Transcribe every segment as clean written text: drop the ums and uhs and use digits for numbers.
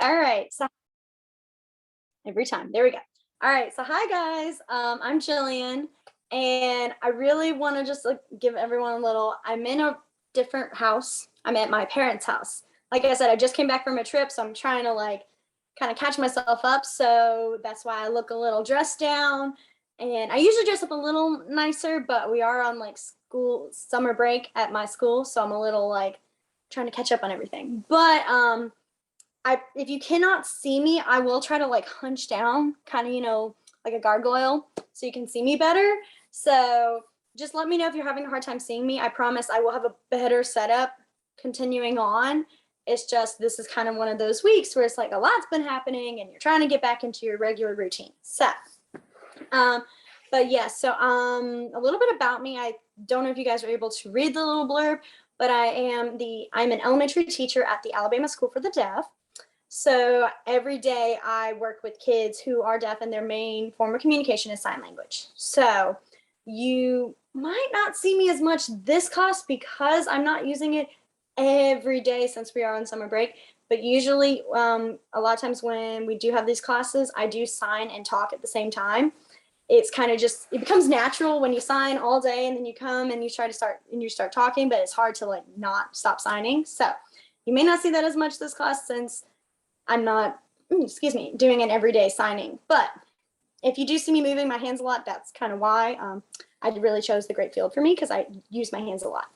All right. So every time. There we go. All right. So hi guys. I'm Gillian, and I really want to just like give everyone a little. I'm in a different house. I'm at my parents' house. Like I said, I just came back from a trip, so I'm trying to like kind of catch myself up. So that's why I look a little dressed down. And I usually dress up a little nicer, but we are on like school summer break at my school, so I'm a little like trying to catch up on everything. But if you cannot see me, I will try to like hunch down, kind of, like a gargoyle, so you can see me better. So just let me know if you're having a hard time seeing me. I promise I will have a better setup continuing on. It's just, this is kind of one of those weeks where it's like a lot's been happening and you're trying to get back into your regular routine. So, but yeah, so a little bit about me. I don't know if you guys are able to read the little blurb, but I'm an elementary teacher at the Alabama School for the Deaf. So every day I work with kids who are deaf and their main form of communication is sign language. So you might not see me as much this class because I'm not using it every day since we are on summer break. But usually a lot of times when we do have these classes, I do sign and talk at the same time. It's kind of just, it becomes natural when you sign all day and then you come and you start talking, but it's hard to like not stop signing. So you may not see that as much this class since I'm not, doing an everyday signing. But if you do see me moving my hands a lot, that's kind of why. I really chose the great field for me because I use my hands a lot.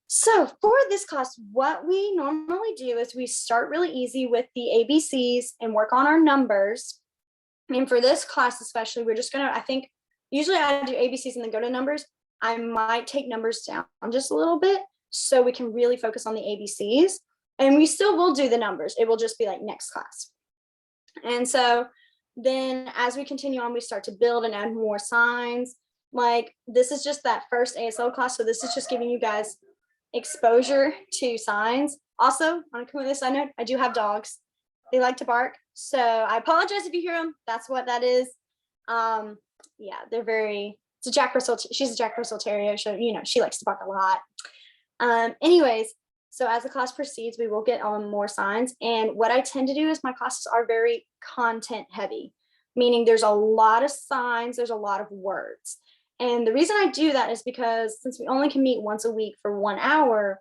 So for this class, what we normally do is we start really easy with the ABCs and work on our numbers. And for this class especially, we're just gonna, I think, usually I do ABCs and then go to numbers. I might take numbers down just a little bit so we can really focus on the ABCs. And we still will do the numbers. It will just be like next class. And so then as we continue on, we start to build and add more signs. Like this is just that first ASL class. So this is just giving you guys exposure to signs. Also, on a completely side note, I do have dogs. They like to bark. So I apologize if you hear them. That's what that is. Yeah, it's a Jack Russell. She's a Jack Russell Terrier. So, she likes to bark a lot. Anyways, so as the class proceeds, we will get on more signs. And what I tend to do is my classes are very content heavy, meaning there's a lot of signs, there's a lot of words. And the reason I do that is because since we only can meet once a week for 1 hour,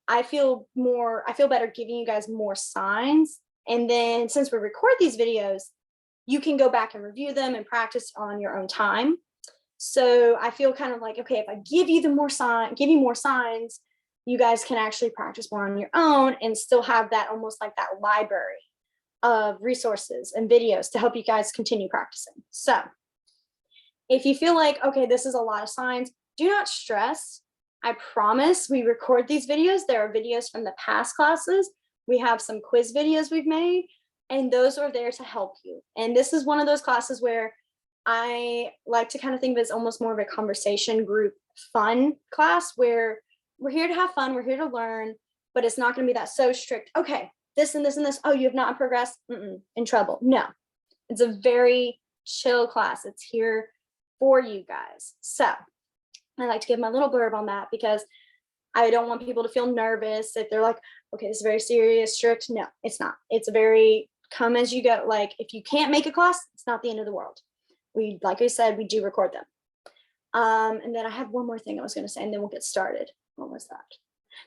I feel better giving you guys more signs. And then since we record these videos, you can go back and review them and practice on your own time. So I feel kind of like, okay, if I give you more signs, you guys can actually practice more on your own and still have that almost like that library of resources and videos to help you guys continue practicing. So if you feel like, okay, this is a lot of signs, do not stress. I promise we record these videos. There are videos from the past classes. We have some quiz videos we've made, and those are there to help you. And this is one of those classes where I like to kind of think of it as almost more of a conversation group fun class where we're here to have fun, we're here to learn, but it's not going to be that so strict. Okay, this and this and this. Oh, you have not progressed. In trouble. No, it's a very chill class. It's here for you guys. So I like to give my little blurb on that because I don't want people to feel nervous if they're like, okay, this is very serious, strict. No, it's not. It's a very come as you go. Like if you can't make a class, it's not the end of the world. Like I said, we do record them. And then I have one more thing I was going to say, and then we'll get started. What was that?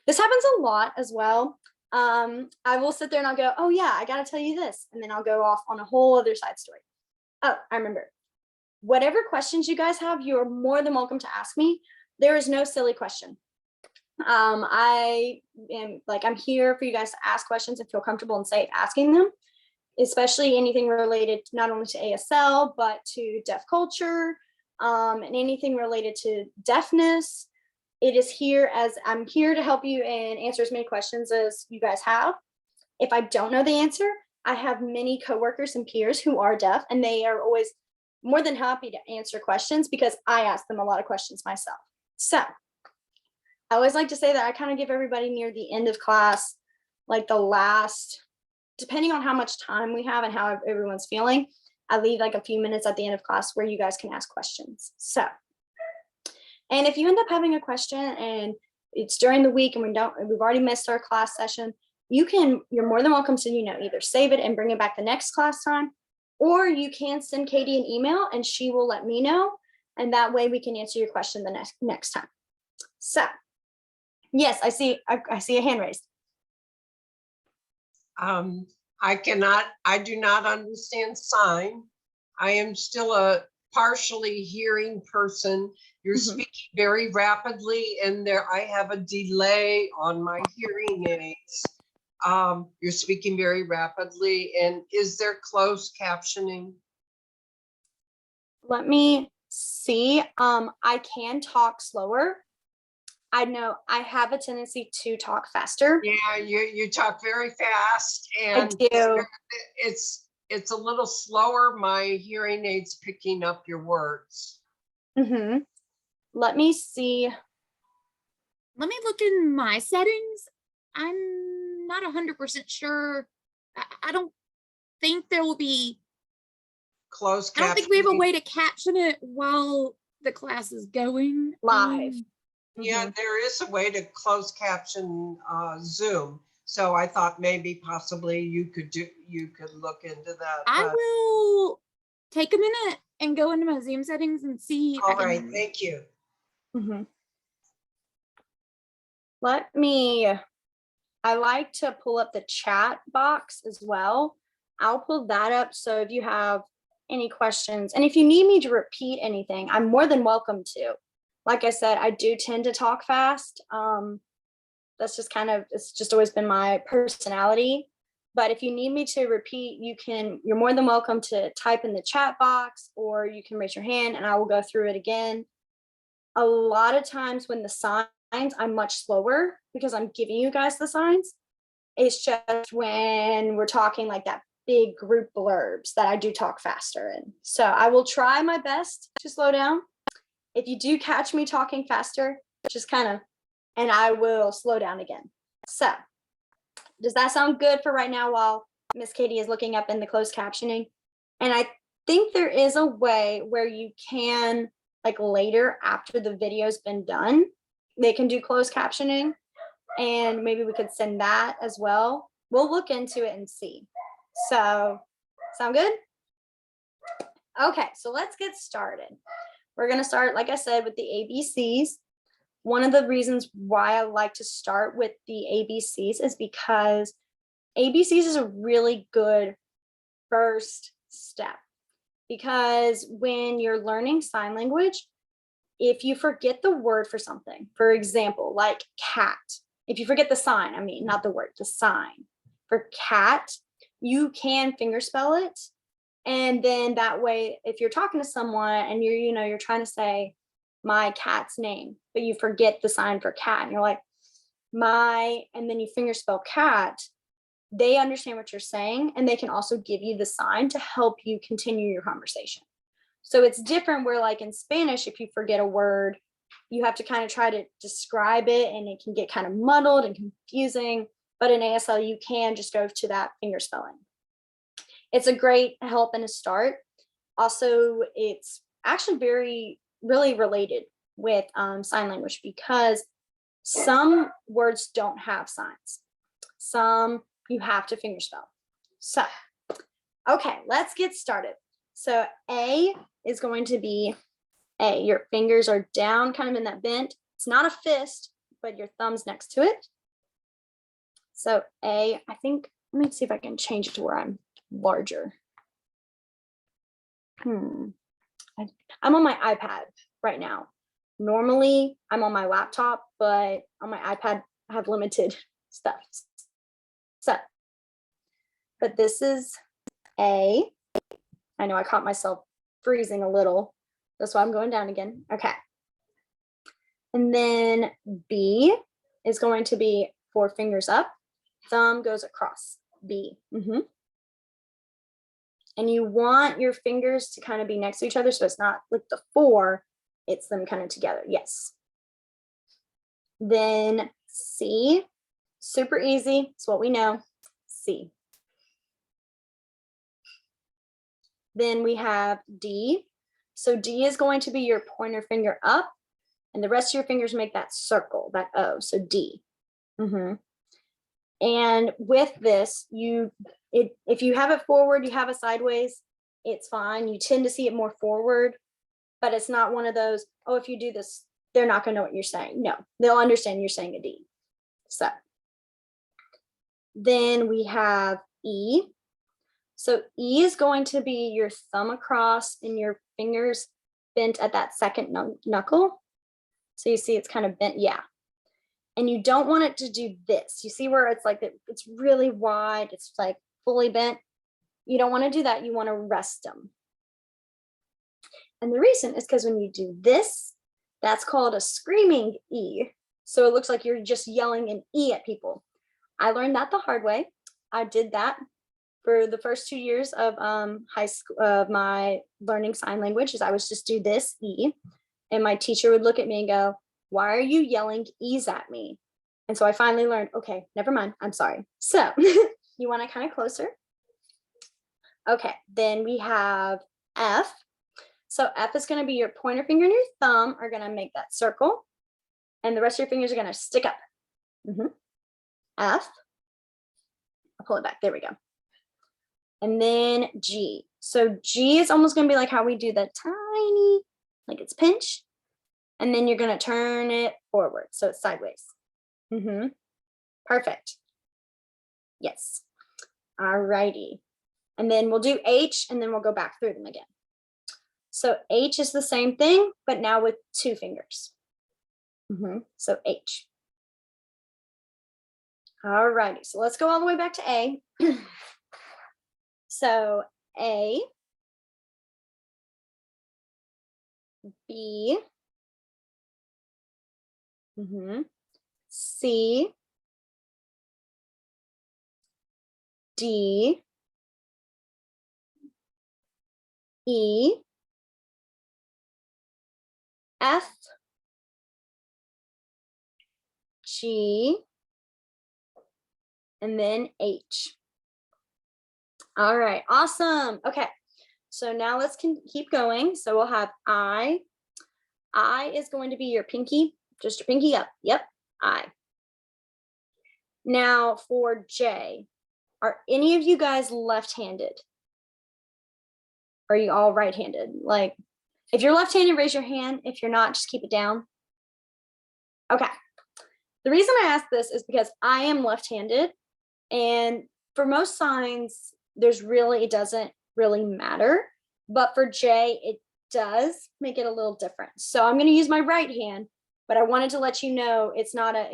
This happens a lot as well. I will sit there and I'll go, oh yeah, I got to tell you this. And then I'll go off on a whole other side story. Oh, I remember. Whatever questions you guys have, you're more than welcome to ask me. There is no silly question. I'm here for you guys to ask questions and feel comfortable and safe asking them, especially anything related not only to ASL, but to deaf culture, and anything related to deafness. It is here as I'm here to help you and answer as many questions as you guys have. If I don't know the answer, I have many coworkers and peers who are deaf, and they are always more than happy to answer questions because I ask them a lot of questions myself. So I always like to say that I kind of give everybody near the end of class, like the last, depending on how much time we have and how everyone's feeling, I leave like a few minutes at the end of class where you guys can ask questions. So, and if you end up having a question and it's during the week and we've already missed our class session, you're more than welcome to, either save it and bring it back the next class time, or you can send Katie an email and she will let me know. And that way we can answer your question the next time. So yes, I see a hand raised. I do not understand sign. I am still a partially hearing person. You're speaking very rapidly and I have a delay on my hearing aids. You're speaking very rapidly, and is there closed captioning? Let me see. I can talk slower. I know I have a tendency to talk faster. Yeah, you talk very fast, and I do. It's a little slower. My hearing aids picking up your words. Let me see. Let me look in my settings. I'm not 100% sure. I don't think there will be closed captioning. I don't think we have a way to caption it while the class is going live. Yeah, there is a way to close caption Zoom. So I thought maybe possibly you could look into that. I will take a minute and go into my Zoom settings and see. All right, thank you. I like to pull up the chat box as well. I'll pull that up. So if you have any questions, and if you need me to repeat anything, I'm more than welcome to. Like I said, I do tend to talk fast. That's just it's just always been my personality. But if you need me to repeat, you're more than welcome to type in the chat box, or you can raise your hand and I will go through it again. A lot of times when the signs, I'm much slower because I'm giving you guys the signs. It's just when we're talking like that big group blurbs that I do talk faster in. So I will try my best to slow down. If you do catch me talking faster, just and I will slow down again. So does that sound good for right now while Miss Katie is looking up in the closed captioning? And I think there is a way where you can, like later after the video's been done, they can do closed captioning, and maybe we could send that as well. We'll look into it and see. So sound good? Okay, so let's get started. We're going to start, like I said, with the ABCs. One of the reasons why I like to start with the ABCs is because ABCs is a really good first step. Because when you're learning sign language, if you forget the word for something, for example, like cat, if you forget the sign, I mean, not the word, the sign for cat, you can fingerspell it. And then that way, if you're talking to someone and you're trying to say my cat's name, but you forget the sign for cat, and you're like, and then you fingerspell cat, they understand what you're saying, and they can also give you the sign to help you continue your conversation. So it's different where, like in Spanish, if you forget a word, you have to kind of try to describe it, and it can get kind of muddled and confusing. But in ASL, you can just go to that fingerspelling. It's a great help and a start. Also, it's actually really related with sign language, because some words don't have signs. Some you have to fingerspell. So, okay, let's get started. So A is going to be A. Your fingers are down, kind of in that bent. It's not a fist, but your thumb's next to it. So A, I think, let me see if I can change it to where I'm larger. I'm on my iPad right now. Normally I'm on my laptop, but on my iPad I have limited stuff. So, but this is A. I know I caught myself freezing a little. That's why I'm going down again. Okay. And then B is going to be 4 fingers up. Thumb goes across. B. And you want your fingers to kind of be next to each other, so it's not like the 4, it's them kind of together. Yes. Then C, super easy. It's what we know. C. Then we have D. So D is going to be your pointer finger up, and the rest of your fingers make that circle, that O. So D. And with this, if you have it forward, you have it sideways, it's fine. You tend to see it more forward, but it's not one of those, oh, if you do this, they're not going to know what you're saying. No, they'll understand you're saying a D. So then we have E. So E is going to be your thumb across and your fingers bent at that second knuckle. So you see it's kind of bent, yeah. And you don't want it to do this. You see where it's like, it's really wide, it's like fully bent. You don't want to do that. You want to rest them. And the reason is because when you do this, that's called a screaming E. So it looks like you're just yelling an E at people. I learned that the hard way. I did that for the first 2 years of high school, of my learning sign language, is I was just do this E. And my teacher would look at me and go, why are you yelling E's at me? And so I finally learned, okay, never mind, I'm sorry. So you want to kind of closer. Okay, then we have F. So F is going to be your pointer finger and your thumb are going to make that circle. And the rest of your fingers are going to stick up. F. I'll pull it back. There we go. And then G. So G is almost going to be like how we do the tiny, like it's pinch. And then you're going to turn it forward. So it's sideways. Perfect. Yes. All righty. And then we'll do H and then we'll go back through them again. So H is the same thing, but now with 2 fingers. So H. All righty. So let's go all the way back to A. So A, B, C, D, E, F, G, and then H. All right, awesome. Okay, so now let's keep going. So we'll have I. I is going to be your pinky, just your pinky up. Yep, I. Now for J, are any of you guys left-handed? Are you all right-handed? Like, if you're left-handed, raise your hand. If you're not, just keep it down. Okay. The reason I ask this is because I am left-handed, and for most signs, it doesn't really matter. But for J, it does make it a little different. So I'm going to use my right hand, but I wanted to let you know it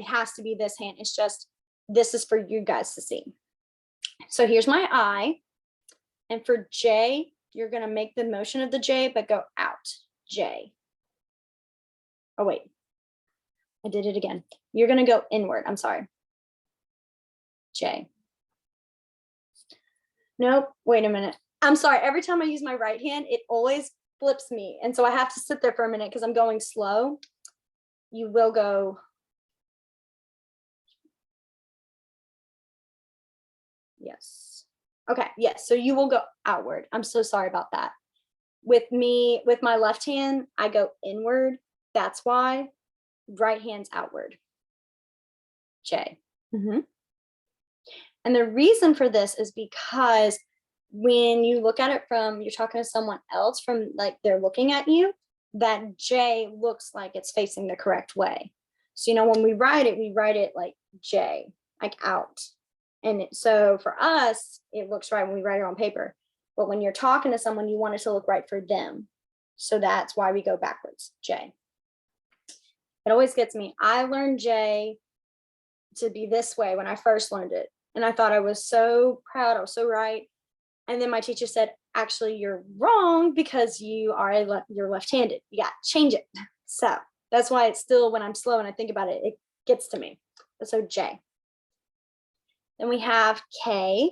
has to be this hand. It's just, this is for you guys to see. So here's my I. And for J, you're going to make the motion of the J, but go out. J. Oh, wait. I did it again. You're going to go inward. I'm sorry. J. Nope. Wait a minute. I'm sorry. Every time I use my right hand, it always flips me. And so I have to sit there for a minute because I'm going slow. You will go. Yes. Okay. Yes. So you will go outward. I'm so sorry about that. With my left hand, I go inward. That's why. Right hand's outward. J. And the reason for this is because when you look at it you're talking to someone else from like they're looking at you, that J looks like it's facing the correct way. So, when we write it like J, like out. And so for us, it looks right when we write it on paper. But when you're talking to someone, you want it to look right for them. So that's why we go backwards, J. It always gets me. I learned J to be this way when I first learned it. And I thought I was so proud, I was so right. And then my teacher said, actually, you're wrong because you're left-handed. You got to change it. So that's why it's still, when I'm slow and I think about it, it gets to me. So J. Then we have K.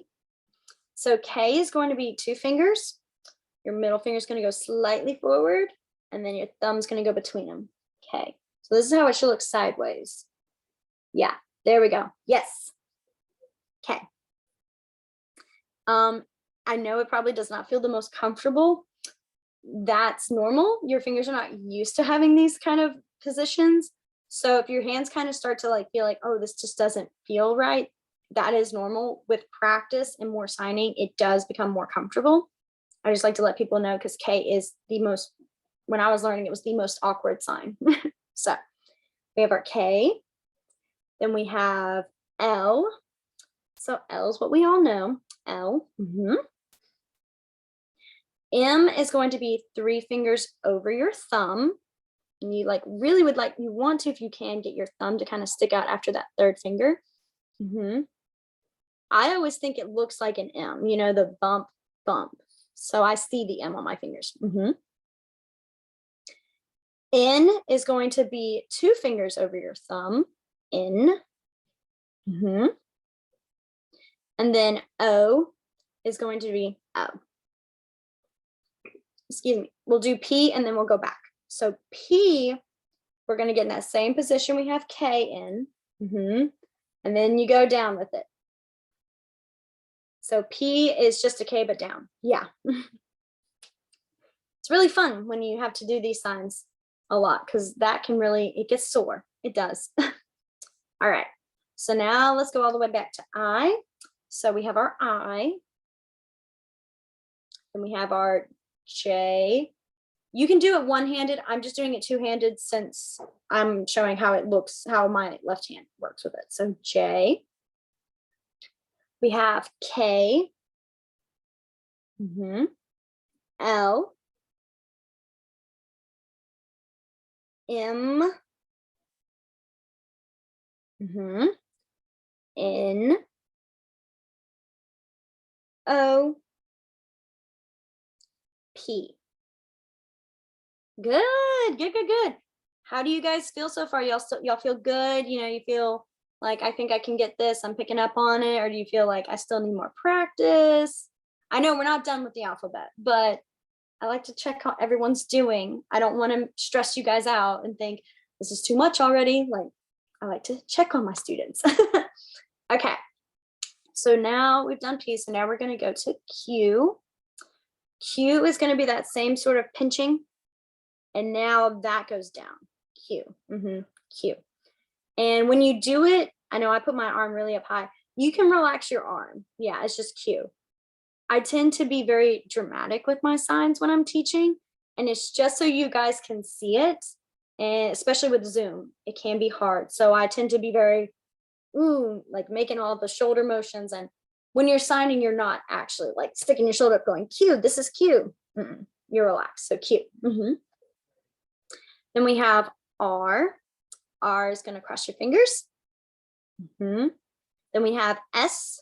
So K is going to be 2 fingers. Your middle finger is going to go slightly forward, and then your thumb's going to go between them. K. So this is how it should look sideways. Yeah, there we go. Yes. Okay. I know it probably does not feel the most comfortable. That's normal. Your fingers are not used to having these kind of positions. So if your hands kind of start to feel like, oh, this just doesn't feel right, that is normal. With practice and more signing, it does become more comfortable. I just like to let people know because K is the most, when I was learning, it was the most awkward sign. So we have our K, then we have L. So L is what we all know, L. M is going to be 3 fingers over your thumb. And you like really would like, you want to, if you can, get your thumb to kind of stick out after that 3rd finger. I always think it looks like an M, you know, the bump. So I see the M on my fingers. N is going to be 2 fingers over your thumb, N. And then O is going to be O. Excuse me. We'll do P and then we'll go back. So P, we're going to get in that same position we have K in. And then you go down with it. So P is just a K but down. Yeah. It's really fun when you have to do these signs a lot because that can really, it gets sore. It does. All right. So now let's go all the way back to I. So we have our I. Then we have our J. You can do it one-handed. I'm just doing it two-handed since I'm showing how it looks, how my left hand works with it. So J. We have K. L. M. N. O. P. Good. How do you guys feel so far? Y'all feel good? You know, you feel like, I think I can get this, I'm picking up on it, or do you feel like I still need more practice? I know we're not done with the alphabet, but I like to check how everyone's doing. I don't want to stress you guys out and think this is too much already. Like, I like to check on my students. Okay. So now we've done P, so now we're going to go to Q. Q is going to be that same sort of pinching. And now that goes down. Q. Q. And when you do it, I know I put my arm really up high. You can relax your arm. Yeah, it's just Q. I tend to be very dramatic with my signs when I'm teaching. And it's just so you guys can see it. And especially with Zoom, it can be hard. So I tend to be very, like making all the shoulder motions. And when you're signing, you're not actually like sticking your shoulder up going, Q, this is Q. You're relaxed. So Q. Then we have R. R is going to cross your fingers. Then we have S.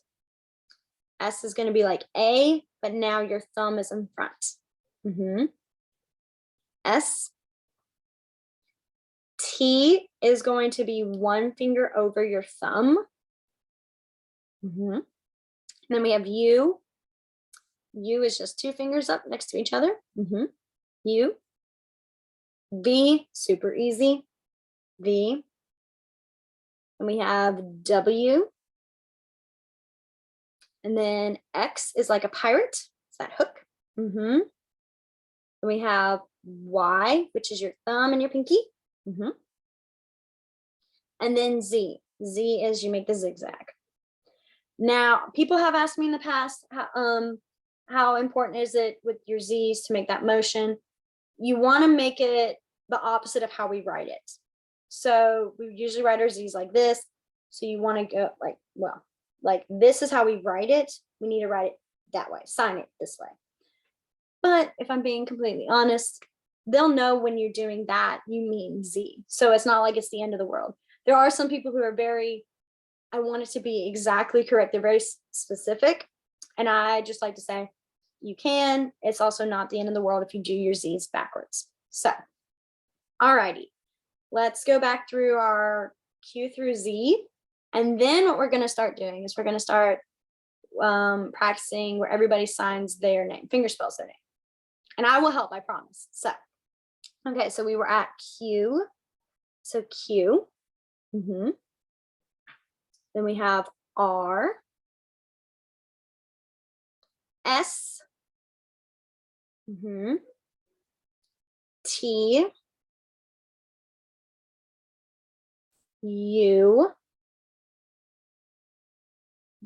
S is going to be like A, but now your thumb is in front. S. T is going to be 1 finger over your thumb. And then we have U. U is just 2 fingers up next to each other. U. V, super easy. V. And we have W. And then X is like a pirate. It's that hook. And we have Y, which is your thumb and your pinky. And then Z. Z is you make the zigzag. Now, people have asked me in the past, how important is it with your Z's to make that motion? You want to make it the opposite of how we write it. So we usually write our Z's like this. So you want to go like, well, like this is how we write it. We need to write it that way, sign it this way. But if I'm being completely honest, they'll know when you're doing that, you mean Z. So it's not like it's the end of the world. There are some people who are very, I want it to be exactly correct. They're very specific. And I just like to say, you can. It's also not the end of the world if you do your Z's backwards. So, alrighty, let's go back through our Q through Z. And then what we're going to start doing is we're going to start practicing where everybody signs their name, finger spells their name. And I will help, I promise. So, okay, so we were at Q. So Q. Then we have R. S. T. U.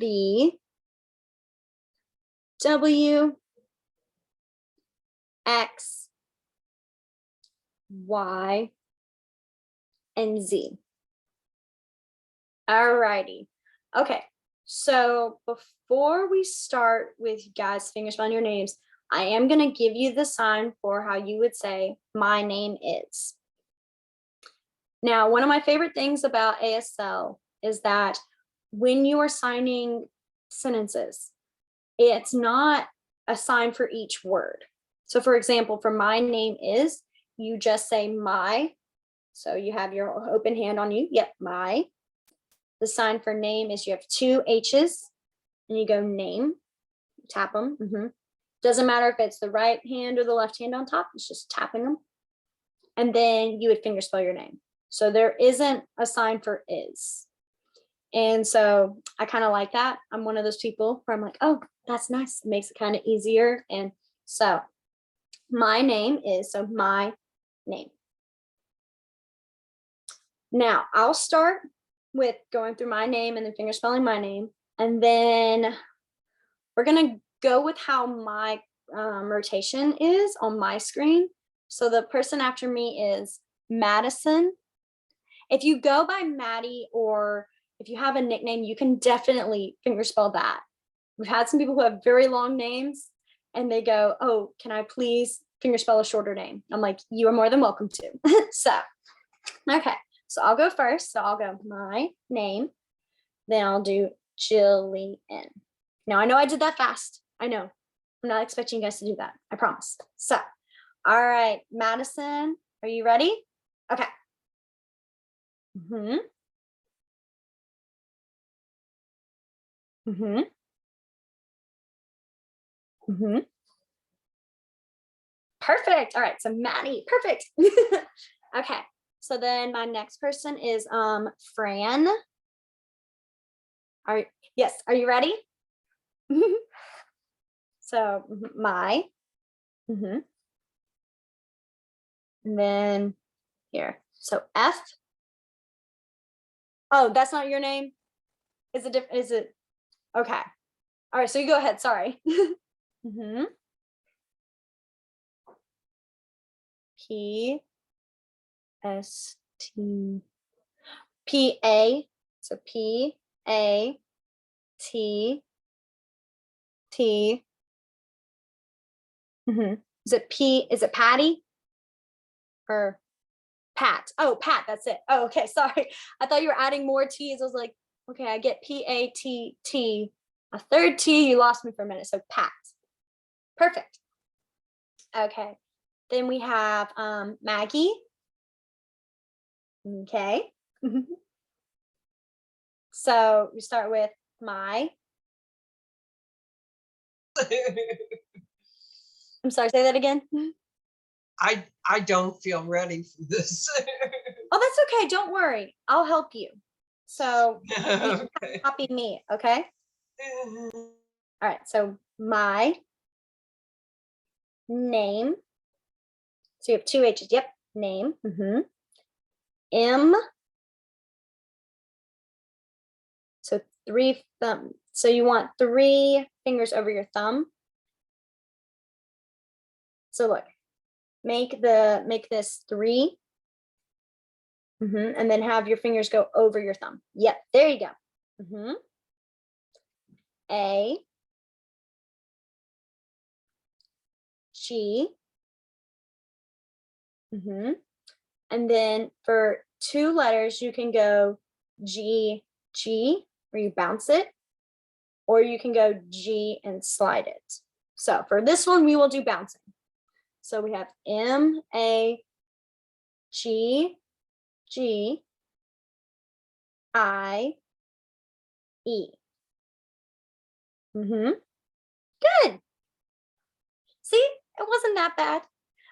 V, W, X, Y, and Z. All righty. Okay, so before we start with you guys fingerspelling your names, I am going to give you the sign for how you would say my name is. Now, one of my favorite things about ASL is that when you are signing sentences, it's not a sign for each word. So for example, for my name is, you just say my. So you have your open hand on you. Yep, my. The sign for name is you have two H's and you go name, tap them. Doesn't matter if it's the right hand or the left hand on top, it's just tapping them. And then you would fingerspell your name. So there isn't a sign for is. And so I kind of like that. I'm one of those people where I'm like, oh, that's nice. It makes it kind of easier. And so my name is, so my name. Now I'll start with going through my name and then fingerspelling my name. And then we're going to go with how my rotation is on my screen. So the person after me is Madison. If you go by Maddie, or if you have a nickname, you can definitely fingerspell that. We've had some people who have very long names and they go, oh, can I please fingerspell a shorter name? I'm like, you are more than welcome to. So, okay, so I'll go first. So I'll go my name, then I'll do Gillian. Now I know I did that fast. I know. I'm not expecting you guys to do that. I promise. So, all right, Madison, are you ready? Okay. Mm-hmm. Mm-hmm. Mm-hmm. Perfect. All right, so Maddie, perfect. Okay, so then my next person is Fran. Yes, are you ready? So my, and then here. So F. Oh, that's not your name? Is it different? Is it okay? All right, so you go ahead. Sorry. P S T P A. So P A T T. Is it P? Is it Patty or Pat? Oh, Pat. That's it. Oh, okay. Sorry. I thought you were adding more T's. I was like, okay, I get P-A-T-T. A third T, you lost me for a minute. So Pat. Perfect. Okay. Then we have Maggie. Okay. So we start with my. I'm sorry, say that again. I don't feel ready for this. Oh, that's okay. Don't worry. I'll help you. So Okay. copy me, okay? All right. So my name. So you have two H's. Yep. Name. M. So three thumb. So you want three fingers over your thumb. So look, make this three. And then have your fingers go over your thumb. Yep, there you go. A, G. And then for two letters, you can go G, G, where you bounce it, or you can go G and slide it. So for this one, we will do bouncing. So we have M, A, G, G, I, E. Good. See, it wasn't that bad.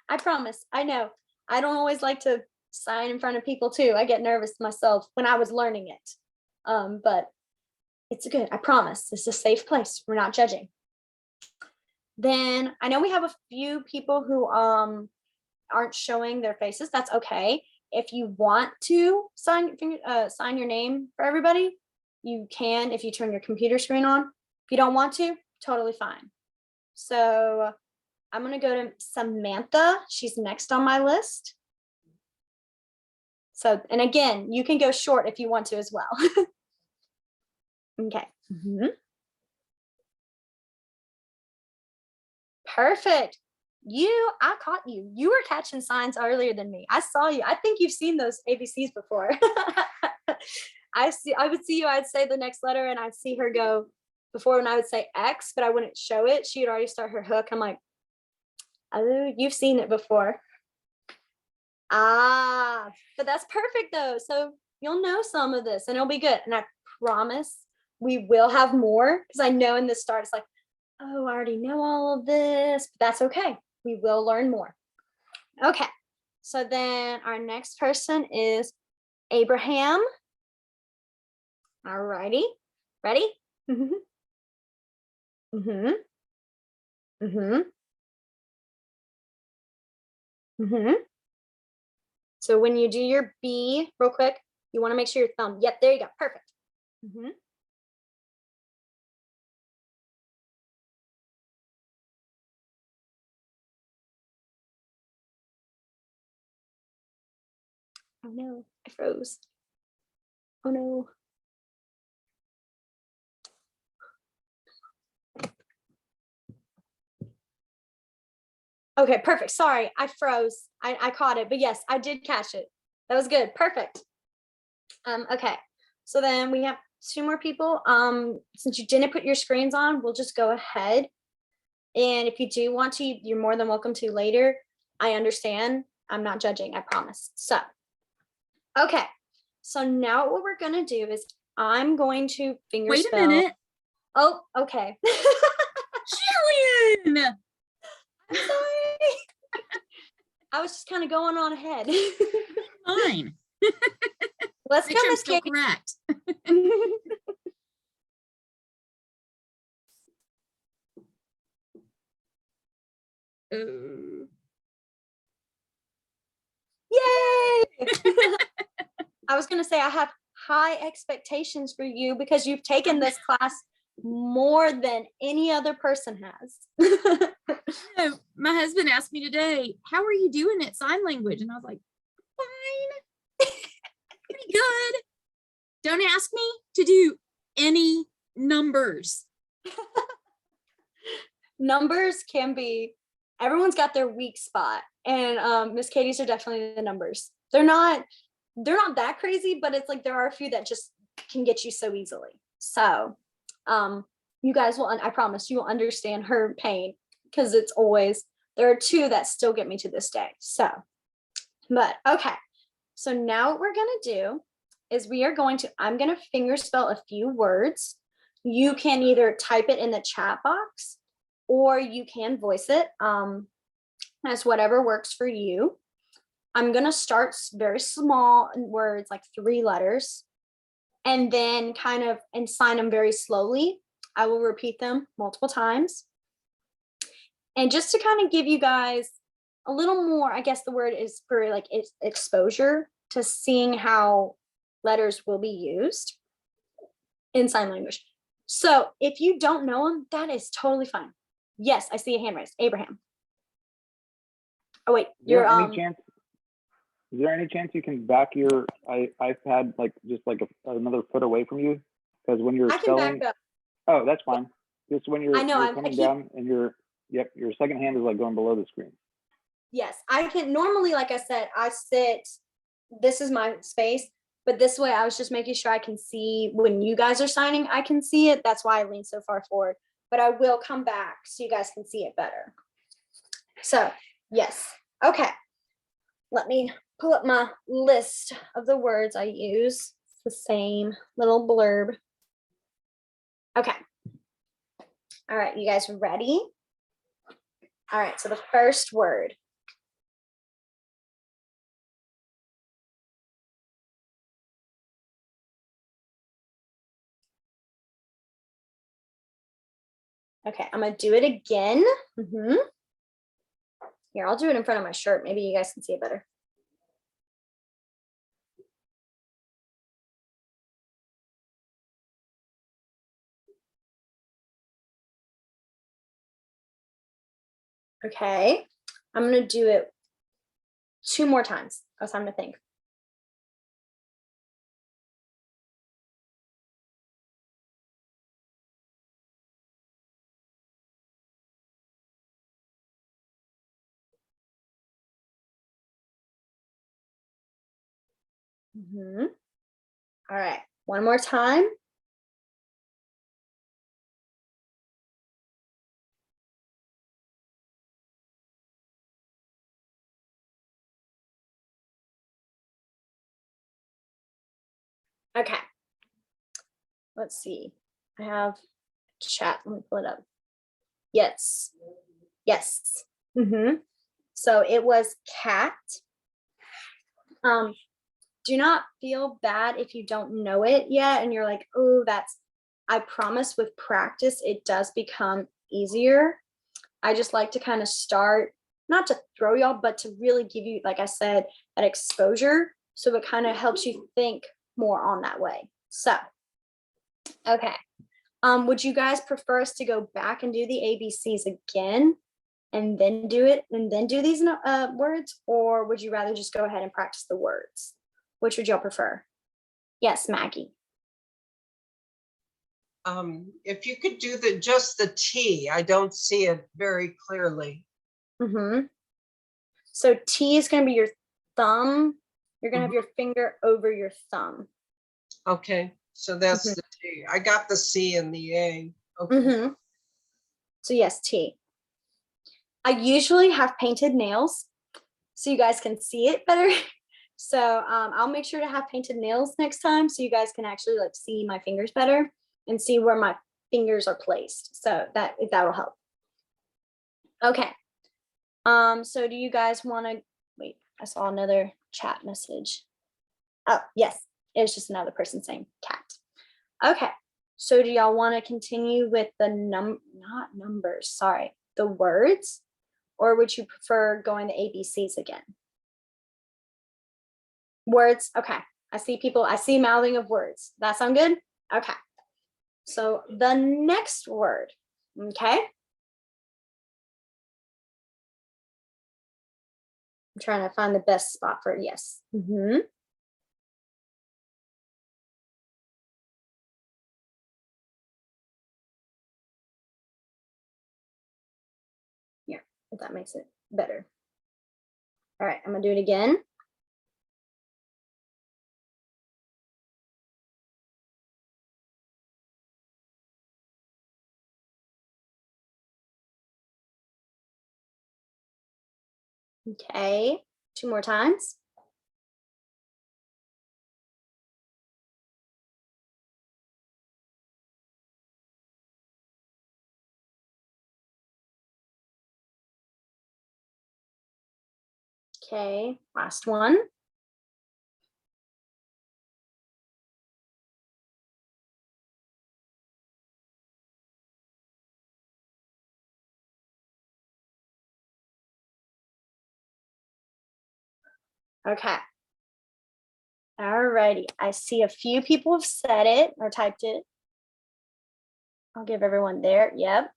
I promise. I know. I don't always like to sign in front of people too. I get nervous myself when I was learning it. But it's good. I promise. It's a safe place. We're not judging. Then I know we have a few people who aren't showing their faces. That's okay. If you want to sign your name for everybody, you can if you turn your computer screen on. If you don't want to, totally fine. So I'm going to go to Samantha. She's next on my list. So, and again, you can go short if you want to as well. Okay. Perfect. I caught you. You were catching signs earlier than me. I saw you. I think you've seen those ABCs before. I would see you, I'd say the next letter and I'd see her go before when I would say X, but I wouldn't show it. She'd already start her hook. I'm like, oh, you've seen it before. Ah, but that's perfect though. So you'll know some of this and it'll be good. And I promise we will have more because I know in the start it's like, oh, I already know all of this, but that's okay. We will learn more. Okay. So then our next person is Abraham. All righty. Ready? Mm-hmm. Mm-hmm. Mm-hmm. Mm-hmm. So when you do your B real quick, you want to make sure your thumb. Yep, there you go. Perfect. Mm-hmm. Oh no, I froze. Oh no. Okay, perfect. Sorry, I froze. I caught it, but yes, I did catch it. That was good. Perfect. Okay, so then we have 2 more people. Since you didn't put your screens on, we'll just go ahead. And if you do want to, you're more than welcome to later. I understand. I'm not judging, I promise. So, okay. So now what we're gonna do is I'm going to finger Wait spell. a minute. Oh, okay. Gillian! I'm sorry. I was just kind of going on ahead. Fine. Let's Make go, sure I'm Miss still Katie. correct. Yay! I was going to say I have high expectations for you because you've taken this class more than any other person has. You know, my husband asked me today, how are you doing at sign language? And I was like, fine, pretty good. Don't ask me to do any numbers. Numbers can be, everyone's got their weak spot, and Miss Katie's are definitely the numbers. They're not that crazy, but it's like there are a few that just can get you so easily. So you guys will, I promise you will understand her pain because it's always, there are 2 that still get me to this day. So, but okay. So now what we're going to do is I'm going to finger spell a few words. You can either type it in the chat box or you can voice it as whatever works for you. I'm going to start very small words, like 3 letters, and then kind of and sign them very slowly. I will repeat them multiple times. And just to kind of give you guys a little more, I guess the word is for like it's exposure to seeing how letters will be used in sign language. So if you don't know them, that is totally fine. Yes, I see a hand raised. Abraham. Oh wait, you're Is there any chance you can back your iPad like just like another foot away from you? Because when you're I can spelling, back up. oh, that's fine. Just when you're, I know, you're coming down and your second hand is like going below the screen. Yes, I can normally, like I said, I sit, this is my space, but this way I was just making sure I can see when you guys are signing, I can see it. That's why I lean so far forward, but I will come back so you guys can see it better. So yes, okay. Let me pull up my list of the words I use. It's the same little blurb. Okay. All right, you guys ready? All right, so the first word. Okay, I'm gonna do it again. Here, I'll do it in front of my shirt. Maybe you guys can see it better. Okay. I'm going to do it 2 more times. That's time to think. All right. One more time. Okay. Let's see. I have chat. Let me pull it up. Yes. Yes. So it was cat. Do not feel bad if you don't know it yet and you're like, oh, I promise with practice, it does become easier. I just like to kind of start, not to throw y'all, but to really give you, like I said, that exposure. So it kind of helps you think more on that way. So, okay. Would you guys prefer us to go back and do the ABCs again and then do it and then do these words? Or would you rather just go ahead and practice the words? Which would y'all prefer? Yes, Maggie. If you could do just the T, I don't see it very clearly. So T is going to be your thumb. You're going to have your finger over your thumb. Okay, so that's the T. I got the C and the A. Okay. So yes, T. I usually have painted nails so you guys can see it better. So I'll make sure to have painted nails next time so you guys can actually like see my fingers better and see where my fingers are placed. So that will help. Okay. So do you guys want to wait? I saw another chat message. Oh, yes, it's just another person saying cat. Okay. So do y'all want to continue with the not numbers, sorry, the words, or would you prefer going the ABCs again? Words. Okay. I see mouthing of words. That sound good? Okay. So the next word, okay? I'm trying to find the best spot for yes. Yeah, if that makes it better. All right, I'm gonna do it again. Okay, 2 more times. Okay, last one. Okay. All righty. I see a few people have said it or typed it. I'll give everyone there. Yep.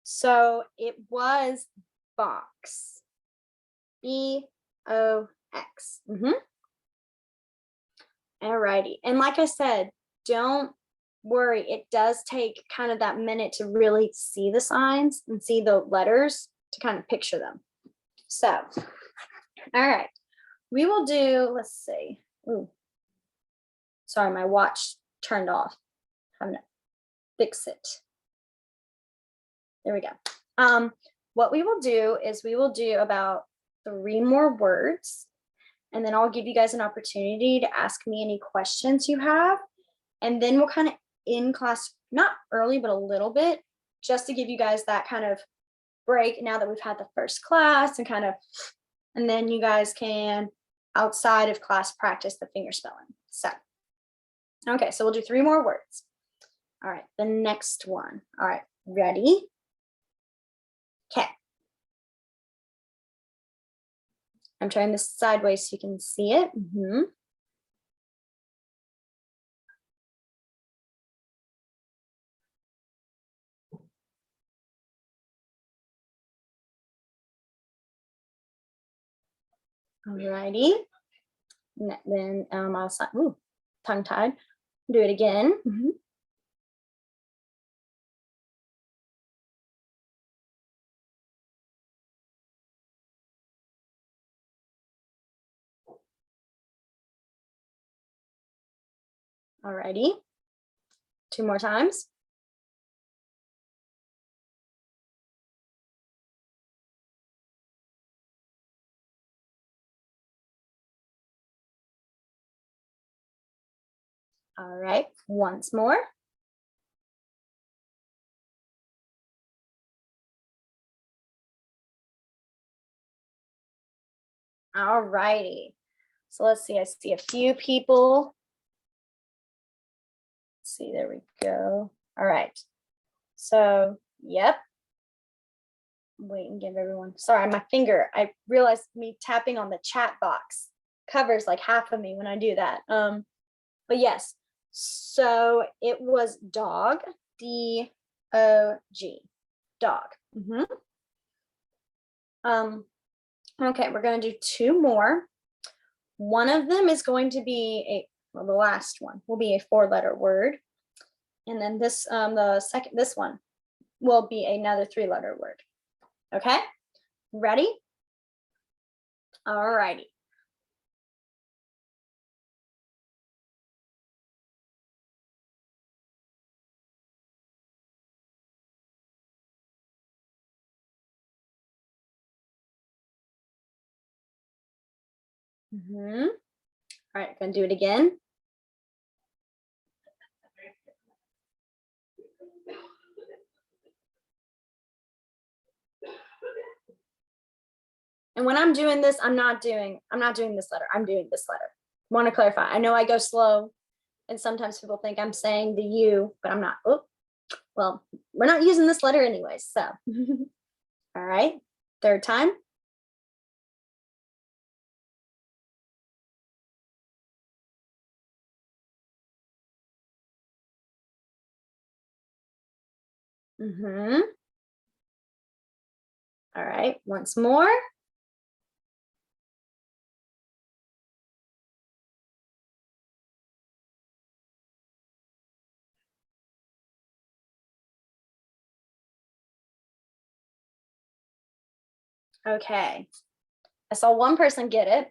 So it was box. B-O-X. All righty. And like I said, don't worry. It does take kind of that minute to really see the signs and see the letters to kind of picture them. So, all right. We will do, let's see. Ooh. Sorry, my watch turned off. I'm gonna fix it. There we go. What we will do is we will do about 3 more words, and then I'll give you guys an opportunity to ask me any questions you have. And then we'll kind of in class, not early, but a little bit, just to give you guys that kind of break now that we've had the first class and then you guys can outside of class practice the finger spelling. So, okay, so we'll do 3 more words. All right, the next one. All right, ready? Okay. I'm trying this sideways so you can see it. Alrighty. Then I'll sign. Ooh, tongue tied. Do it again. Alrighty. 2 more times. All right, once more. All righty. So let's see, I see a few people. Let's see, there we go. All right. So, yep. Wait and give everyone, sorry, my finger, I realized me tapping on the chat box covers like half of me when I do that. But yes, so it was dog, D-O-G, dog. Okay, we're going to do 2 more. One of them is going to be the last one will be a 4-letter word. And then this, this one will be another 3-letter word. Okay, ready? All righty. All right, gonna do it again. And when I'm doing this, I'm not doing this letter. I'm doing this letter. Want to clarify. I know I go slow and sometimes people think I'm saying the U, but I'm not. Oh, well, we're not using this letter anyway. So, all right, 3rd time. All right, once more. Okay, I saw one person get it.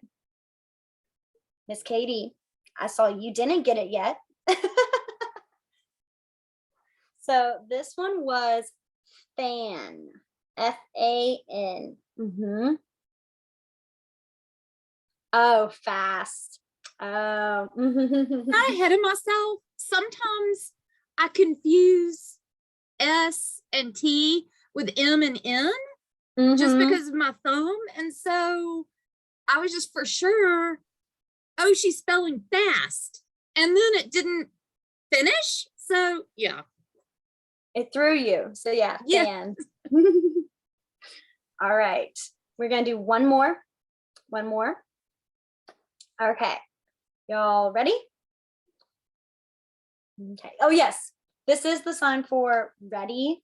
Miss Katie, I saw you didn't get it yet. So this one was fan, F-A-N. Oh, fast. Oh. Not ahead of myself. Sometimes I confuse S and T with M and N just because of my thumb. And so I was just for sure, oh, she's spelling fast. And then it didn't finish. So yeah. It threw you. So yeah, fan. All right. We're gonna do one more. One more. Okay. Y'all ready? Okay. Oh yes. This is the sign for ready.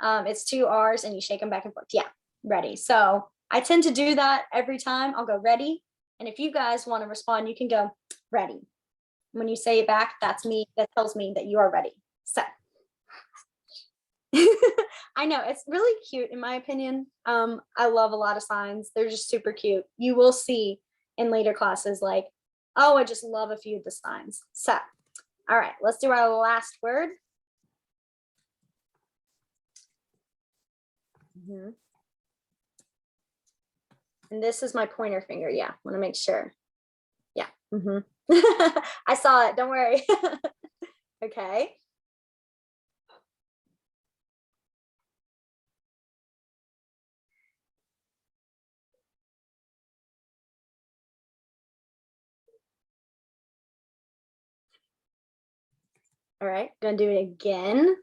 It's 2 R's and you shake them back and forth. Yeah, ready. So I tend to do that every time. I'll go ready. And if you guys want to respond, you can go ready. When you say it back, that's me. That tells me that you are ready. So I know it's really cute in my opinion. I love a lot of signs. They're just super cute. You will see in later classes like, oh, I just love a few of the signs. So, all right, let's do our last word. And this is my pointer finger. Yeah, want to make sure. Yeah. I saw it. Don't worry. Okay. All right, gonna do it again.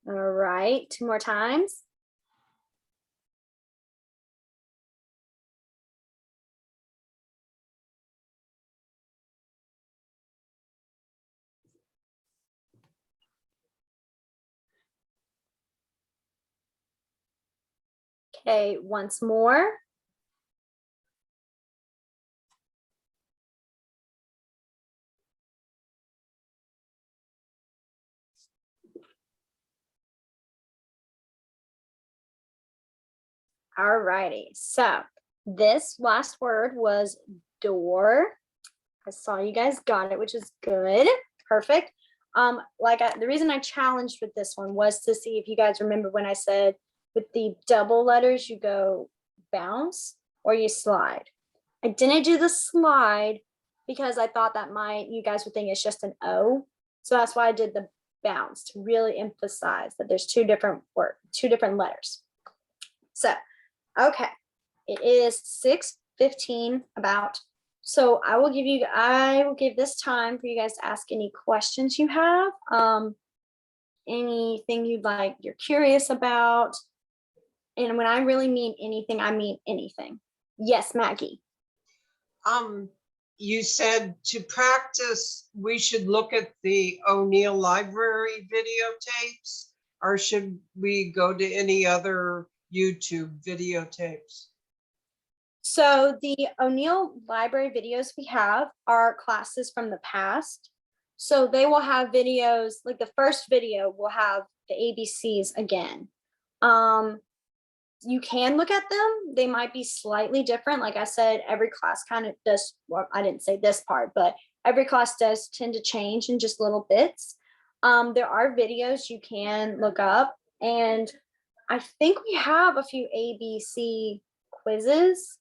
All right, 2 more times. Okay, once more. All righty, so this last word was door. I saw you guys got it, which is good. Perfect. The reason I challenged with this one was to see if you guys remember when I said with the double letters, you go bounce or you slide. I didn't do the slide because I thought that you guys would think it's just an O. So that's why I did the bounce to really emphasize that there's two different letters. So, okay, it is 6:15 about. So I will give this time for you guys to ask any questions you have, anything you're curious about. And when I really mean anything, I mean anything. Yes, Maggie. You said to practice, we should look at the O'Neill Library videotapes, or should we go to any other YouTube videotapes? So the O'Neill Library videos we have are classes from the past. So they will have videos, like the first video will have the ABCs again. You can look at them. They might be slightly different. Like I said, every class kind of does, well, I didn't say this part, but every class does tend to change in just little bits. There are videos you can look up, and I think we have a few ABC quizzes.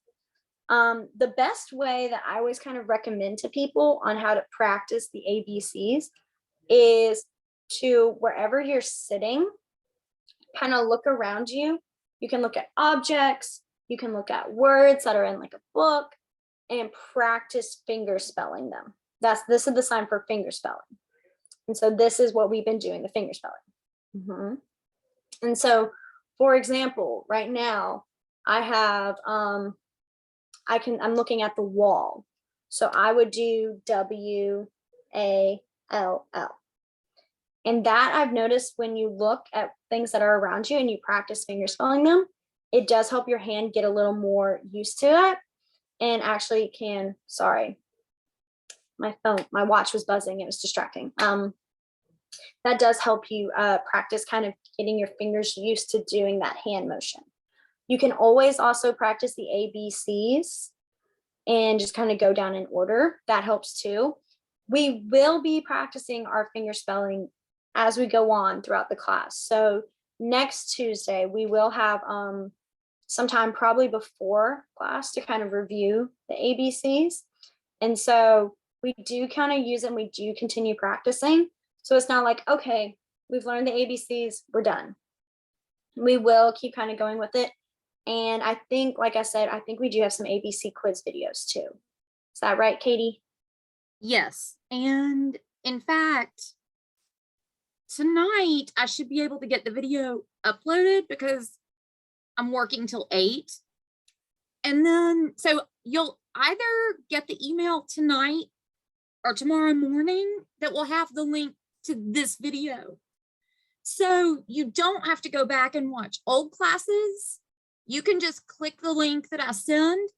The best way that I always kind of recommend to people on how to practice the ABCs is to, wherever you're sitting, kind of look around you. You can look at objects, you can look at words that are in like a book, and practice finger spelling them. This is the sign for finger spelling. And so this is what we've been doing, the finger spelling. And so, for example, right now I have, I'm looking at the wall. So I would do WALL. And that I've noticed when you look at things that are around you and you practice finger spelling them, it does help your hand get a little more used to it. And actually sorry, my watch was buzzing, it was distracting. That does help you practice kind of getting your fingers used to doing that hand motion. You can always also practice the ABCs and just kind of go down in order. That helps too. We will be practicing our finger spelling as we go on throughout the class. So next Tuesday, we will have sometime probably before class to kind of review the ABCs. And so we do kind of use it and we do continue practicing. So it's not like, okay, we've learned the ABCs, we're done. We will keep kind of going with it. And I think, like I said, I think we do have some ABC quiz videos too. Is that right, Katie? Yes. And in fact, tonight I should be able to get the video uploaded because I'm working till 8. And then, so you'll either get the email tonight or tomorrow morning that will have the link to this video. So you don't have to go back and watch old classes. You can just click the link that I send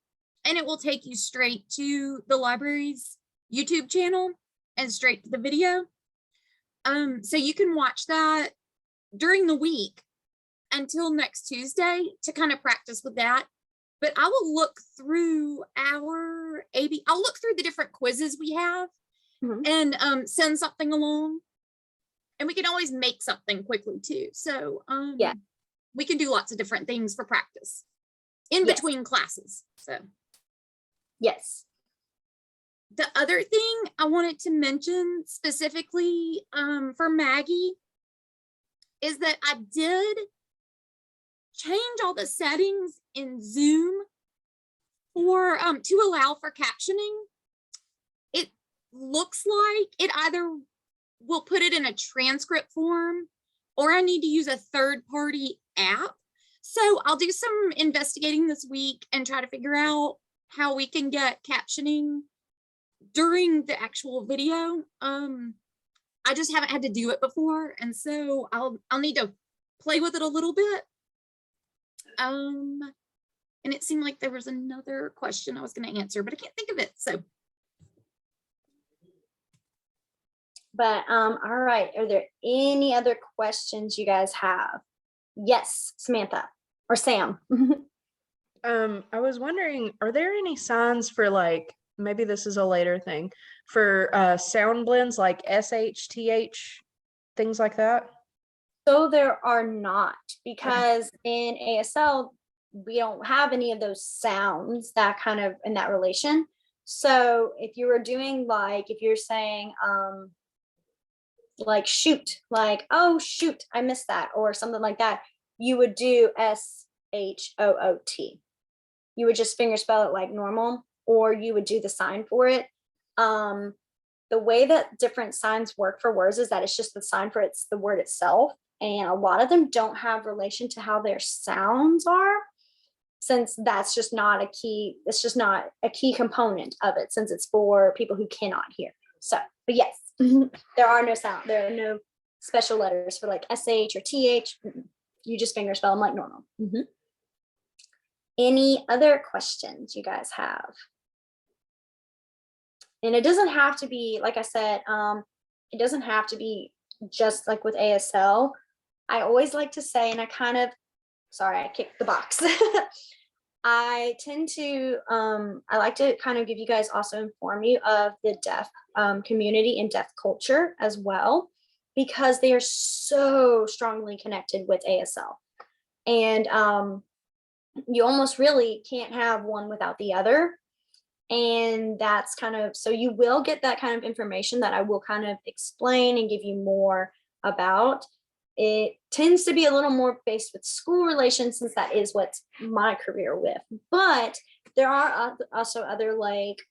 and it will take you straight to the library's YouTube channel and straight to the video. So you can watch that during the week until next Tuesday to kind of practice with that. But I will look through I'll look through the different quizzes we have and send something along. And we can always make something quickly too. So yeah, we can do lots of different things for practice in between classes. So yes. The other thing I wanted to mention specifically for Maggie is that I did change all the settings in Zoom for to allow for captioning. It looks like it either will put it in a transcript form or I need to use a third-party app. So I'll do some investigating this week and try to figure out how we can get captioning during the actual video. I just haven't had to do it before, and so I'll need to play with it a little bit. And it seemed like there was another question I was going to answer, but I can't think of it. So. But all right, are there any other questions you guys have? Yes, Samantha or Sam. I was wondering, are there any signs for like, maybe this is a later thing, for sound blends like SH, TH, things like that? So there are not, because in ASL, we don't have any of those sounds that kind of in that relation. So if you were doing like, if you're saying, like shoot, like, oh shoot, I missed that, or something like that, you would do SHOOT. You would just finger spell it like normal, or you would do the sign for it. The way that different signs work for words is that it's just the sign for it's the word itself. And a lot of them don't have relation to how their sounds are, since that's just not a key, it's just not a key component of it, since it's for people who cannot hear. So, but yes, there are no special letters for like SH or TH. You just finger spell them like normal. Any other questions you guys have? And it doesn't have to be, like I said, it doesn't have to be just like with ASL. I always like to say, and sorry, I kicked the box. I tend to, I like to kind of give you guys, also inform you of the deaf community and deaf culture as well, because they are so strongly connected with ASL. And you almost really can't have one without the other. And that's kind of, so you will get that kind of information that I will kind of explain and give you more about. It tends to be a little more based with school relations, since that is what's my career with. But there are also other, like,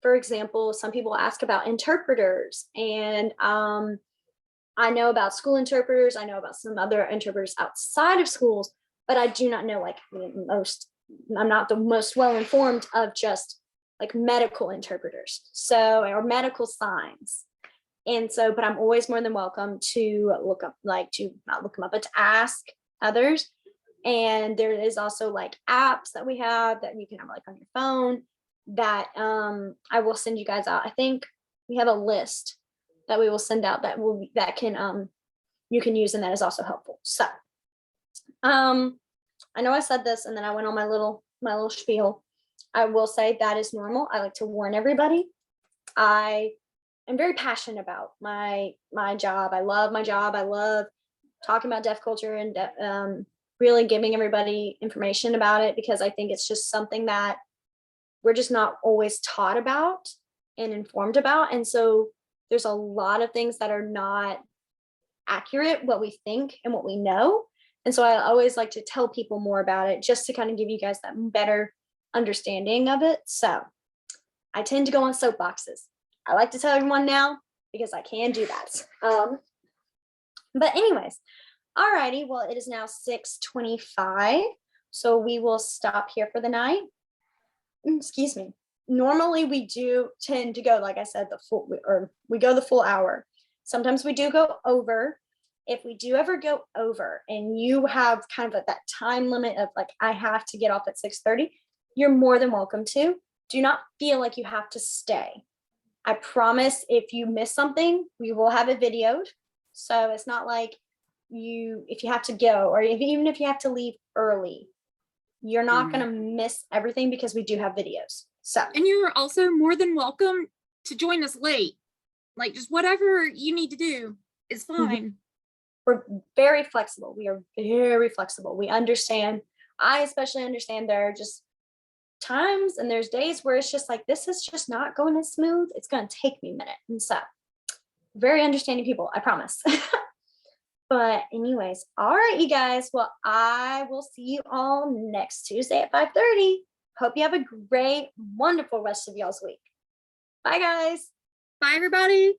for example, some people ask about interpreters, and I know about school interpreters. I know about some other interpreters outside of schools, but I do not know, like, I'm not the most well informed of just like medical interpreters, so, or medical signs. And so, but I'm always more than welcome to look up, like, to not look them up, but to ask others. And there is also like apps that we have that you can have like on your phone that I will send you guys out. I think we have a list that we will send out that can you can use, and that is also helpful. So I know I said this and then I went on my little spiel. I will say that is normal. I like to warn everybody. I am very passionate about my job. I love my job. I love talking about deaf culture and really giving everybody information about it, because I think it's just something that we're just not always taught about and informed about. And so there's a lot of things that are not accurate, what we think and what we know. And so I always like to tell people more about it, just to kind of give you guys that better understanding of it. So I tend to go on soapboxes. I like to tell everyone now because I can do that. But anyways, alrighty, well, it is now 6:25. So we will stop here for the night. Excuse me. Normally we do tend to go, like I said, we go the full hour. Sometimes we do go over. If we do ever go over and you have kind of that time limit of like, I have to get off at 6:30, you're more than welcome to. Do not feel like you have to stay. I promise if you miss something, we will have it videoed. So it's not like if you have to go, or even if you have to leave early, you're not going to miss everything, because we do have videos. So, and you're also more than welcome to join us late. Like, just whatever you need to do is fine. We're very flexible. We are very flexible. We understand. I especially understand there are just times and there's days where it's just like, this is just not going as smooth. It's going to take me a minute. And so, very understanding people, I promise. But anyways, all right, you guys. Well, I will see you all next Tuesday at 5:30. Hope you have a great, wonderful rest of y'all's week. Bye, guys. Bye, everybody.